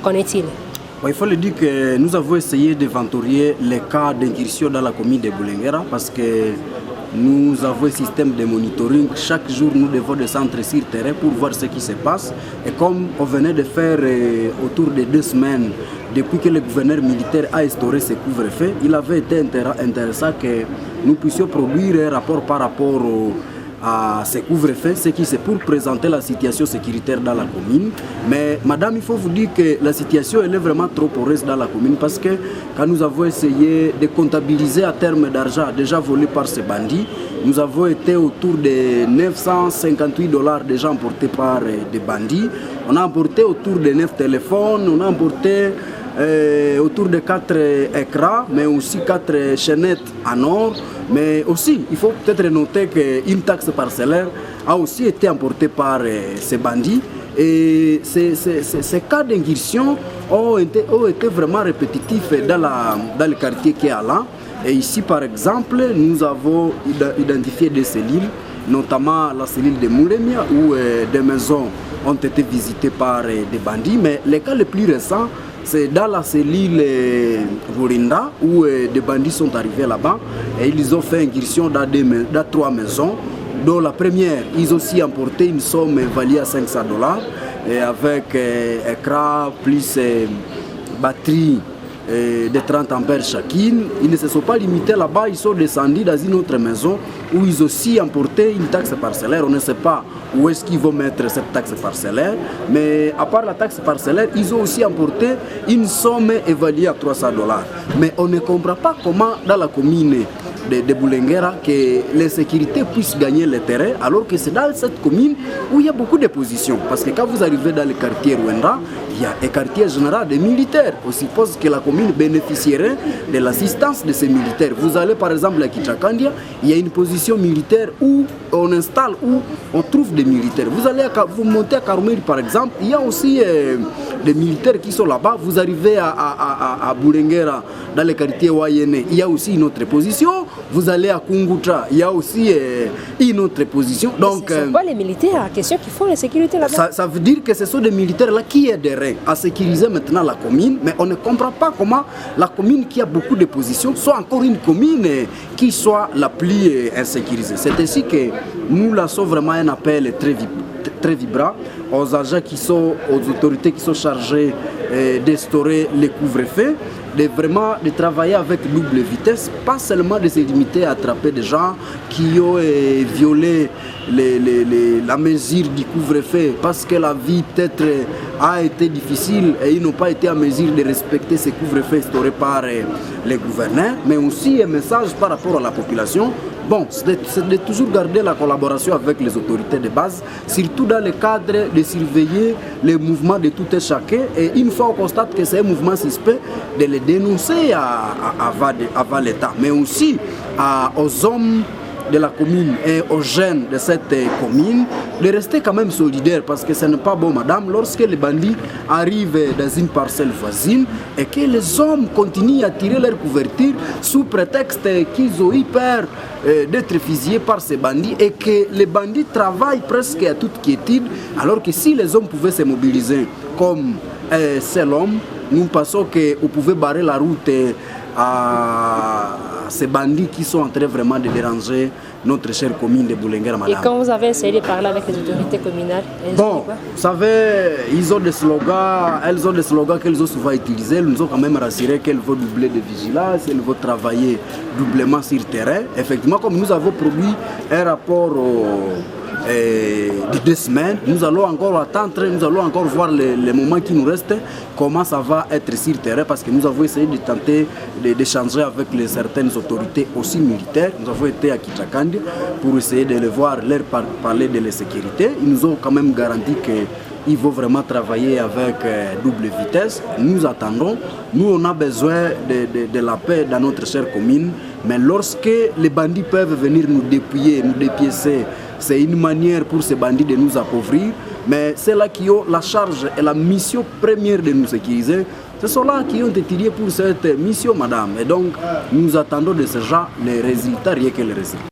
qu'en est-il? Il faut le dire que nous avons essayé d'inventorier les cas d'incursion dans la commune de Boulenguera parce que nous avons un système de monitoring. Chaque jour, nous devons descendre sur le terrain pour voir ce qui se passe. Et comme on venait de faire autour de 2 semaines, depuis que le gouverneur militaire a instauré ce couvre-feu, il avait été intéressant que nous puissions produire un rapport par rapport à ce couvre-feu, ce qui c'est pour présenter la situation sécuritaire dans la commune. Mais madame, il faut vous dire que la situation elle est vraiment trop poreuse dans la commune parce que quand nous avons essayé de comptabiliser à terme d'argent déjà volé par ces bandits, nous avons été autour de 958 $ déjà emportés par des bandits. On a emporté autour de 9 téléphones, on a emporté autour de 4 écrans, mais aussi 4 chaînettes en or. Mais aussi, il faut peut-être noter qu'une taxe parcellaire a aussi été emportée par ces bandits. Et ces cas d'incursion ont été vraiment répétitifs dans le quartier qui est là. Et ici, par exemple, nous avons identifié des cellules, notamment la cellule de Mouremia, où des maisons ont été visitées par des bandits. Mais les cas les plus récents, c'est dans la cellule Rourinda où des bandits sont arrivés là-bas et ils ont fait incursion dans 3 maisons. Dont la première, ils ont aussi emporté une somme évaluée à 500 $ et avec écran plus batterie de 30 ampères chacune. Ils ne se sont pas limités là-bas, ils sont descendus dans une autre maison où ils ont aussi emporté une taxe parcellaire. On ne sait pas où est-ce qu'ils vont mettre cette taxe parcellaire, mais à part la taxe parcellaire, ils ont aussi emporté une somme évaluée à 300 $. Mais on ne comprend pas comment dans la commune de Boulenguera que les sécurités puissent gagner le terrain alors que c'est dans cette commune où il y a beaucoup de positions. Parce que quand vous arrivez dans le quartier Rwanda, il y a un quartier général des militaires. On suppose que la commune bénéficierait de l'assistance de ces militaires. Vous allez par exemple à Kichakandia, il y a une position militaire où on installe, où on trouve des militaires. Vous montez à Karumeri par exemple, il y a aussi des militaires qui sont là-bas. Vous arrivez à Boulenguera, dans le quartier Wayene, il y a aussi une autre position. Vous allez à Kungutra, il y a aussi une autre position. Donc, c'est quoi les militaires en question qui font la sécurité là-bas? Ça veut dire que ce sont des militaires là qui aideraient à sécuriser maintenant la commune, mais on ne comprend pas comment la commune qui a beaucoup de positions soit encore une commune qui soit la plus insécurisée. C'est ainsi que nous lançons vraiment un appel très vibrant aux agents aux autorités qui sont chargées d'instaurer les couvre-feux, de travailler avec double vitesse, pas seulement de se limiter à attraper des gens qui ont violé la mesure du couvre-feu parce que la vie peut-être a été difficile et ils n'ont pas été en mesure de respecter ces couvre-feux instaurés par les gouverneurs, mais aussi un message par rapport à la population. Bon, c'est de toujours garder la collaboration avec les autorités de base, surtout dans le cadre de surveiller les mouvements de tout et chacun. Et une fois on constate que c'est un mouvement suspect, de les dénoncer avant l'État, mais aussi aux hommes de la commune et aux jeunes de cette commune de rester quand même solidaires parce que ce n'est pas bon, madame, lorsque les bandits arrivent dans une parcelle voisine et que les hommes continuent à tirer leur couverture sous prétexte qu'ils ont eu peur d'être fusillés par ces bandits et que les bandits travaillent presque à toute quiétude, alors que si les hommes pouvaient se mobiliser comme seul homme, nous pensons qu'on pouvait barrer la route à ces bandits qui sont en train vraiment de déranger notre chère commune de Boulenguera, madame. Et quand vous avez essayé de parler avec les autorités communales, bon, vous savez, elles ont des slogans qu'elles ont souvent utilisés. Elles nous ont quand même rassuré qu'elles vont doubler de vigilance, elles vont travailler doublement sur le terrain. Effectivement, comme nous avons produit un rapport de 2 semaines, nous allons encore attendre, nous allons encore voir les moments qui nous restent, comment ça va être sur le terrain, parce que nous avons essayé de tenter d'échanger avec certaines autorités aussi militaires. Nous avons été à Kichakandi pour essayer de les voir, leur parler de la sécurité. Ils nous ont quand même garanti qu'ils vont vraiment travailler avec double vitesse. Nous attendons, nous on a besoin de la paix dans notre chère commune, mais lorsque les bandits peuvent venir nous dépouiller, nous dépiécer, c'est une manière pour ces bandits de nous appauvrir, mais c'est là qui ont la charge et la mission première de nous sécuriser. Ce sont là qui ont été tirés pour cette mission, madame. Et donc, nous attendons de ces gens les résultats, rien que les résultats.